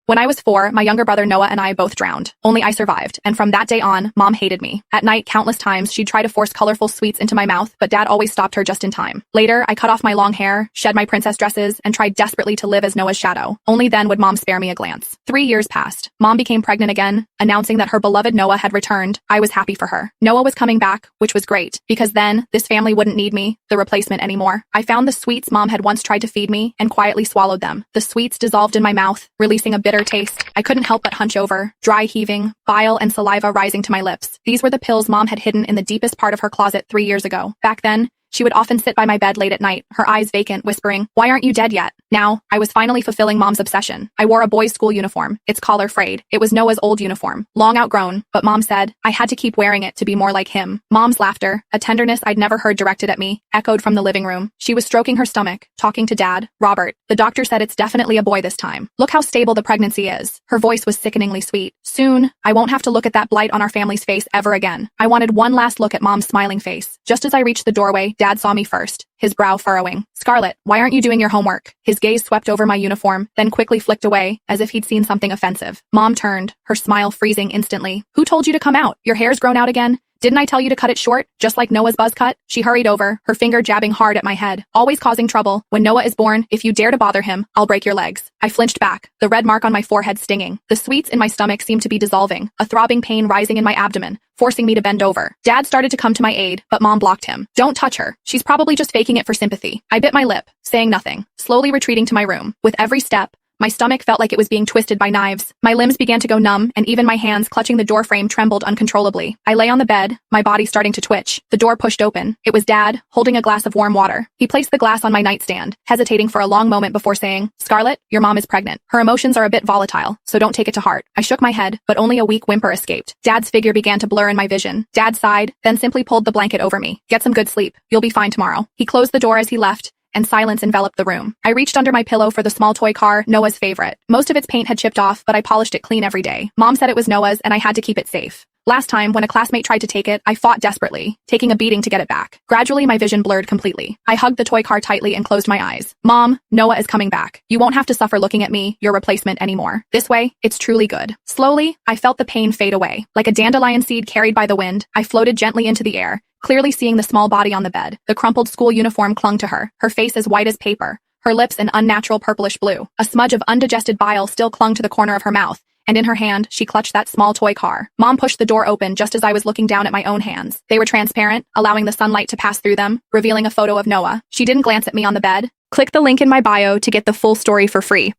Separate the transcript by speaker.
Speaker 1: When I was 4, my younger brother Noah and I both drowned. Only I survived, and from that day on, Mom hated me. At night, countless times, she'd try to force colorful sweets into my mouth, but Dad always stopped her just in time. Later, I cut off my long hair, shed my princess dresses, and tried desperately to live as Noah's shadow. Only then would Mom spare me a glance. 3 years passed. Mom became pregnant again, announcing that her beloved Noah had returned. I was happy for her. Noah was coming back, which was great, because then, this family wouldn't need me, the replacement, anymore. I found the sweets Mom had once tried to feed me, and quietly swallowed them. The sweets dissolved in my mouth, releasing a bitter taste. I couldn't help but hunch over, dry heaving, bile and saliva rising to my lips. These were the pills Mom had hidden in the deepest part of her closet 3 years ago. Back then, she would often sit by my bed late at night, her eyes vacant, whispering, "Why aren't you dead yet?" Now, I was finally fulfilling Mom's obsession. I wore a boys' school uniform, its collar frayed. It was Noah's old uniform, long outgrown, but Mom said I had to keep wearing it to be more like him. Mom's laughter, a tenderness I'd never heard directed at me, echoed from the living room. She was stroking her stomach, talking to Dad, Robert. The doctor said it's definitely a boy this time. Look how stable the pregnancy is. Her voice was sickeningly sweet. Soon, I won't have to look at that blight on our family's face ever again. I wanted one last look at Mom's smiling face. Just as I reached the doorway, Dad saw me first, his brow furrowing. "Scarlett, why aren't you doing your homework?" His gaze swept over my uniform, then quickly flicked away, as if he'd seen something offensive. Mom turned, her smile freezing instantly. "Who told you to come out? Your hair's grown out again? Didn't I tell you to cut it short, just like Noah's buzz cut?" She hurried over, her finger jabbing hard at my head. "Always causing trouble. When Noah is born, if you dare to bother him, I'll break your legs." I flinched back, the red mark on my forehead stinging. The sweets in my stomach seemed to be dissolving, a throbbing pain rising in my abdomen, forcing me to bend over. Dad started to come to my aid, but Mom blocked him. "Don't touch her. She's probably just faking it for sympathy." I bit my lip, saying nothing, slowly retreating to my room. With every step, my stomach felt like it was being twisted by knives. My limbs began to go numb, and even my hands clutching the doorframe trembled uncontrollably. I lay on the bed, my body starting to twitch. The door pushed open. It was Dad, holding a glass of warm water. He placed the glass on my nightstand, hesitating for a long moment before saying, "Scarlett, your mom is pregnant. Her emotions are a bit volatile, so don't take it to heart." I shook my head, but only a weak whimper escaped. Dad's figure began to blur in my vision. Dad sighed, then simply pulled the blanket over me. "Get some good sleep. You'll be fine tomorrow." He closed the door as he left, and silence enveloped the room. I reached under my pillow for the small toy car, Noah's favorite. Most of its paint had chipped off, but I polished it clean every day. Mom said it was Noah's, and I had to keep it safe. Last time, when a classmate tried to take it, I fought desperately, taking a beating to get it back. Gradually, my vision blurred completely. I hugged the toy car tightly and closed my eyes. "Mom, Noah is coming back. You won't have to suffer looking at me, your replacement, anymore. This way, it's truly good." Slowly, I felt the pain fade away. Like a dandelion seed carried by the wind, I floated gently into the air, clearly seeing the small body on the bed. The crumpled school uniform clung to her face as white as paper, her lips an unnatural purplish blue. A smudge of undigested bile still clung to the corner of her mouth, and in her hand, she clutched that small toy car. Mom pushed the door open just as I was looking down at my own hands. They were transparent, allowing the sunlight to pass through them, revealing a photo of Noah. She didn't glance at me on the bed. Click the link in my bio to get the full story for free.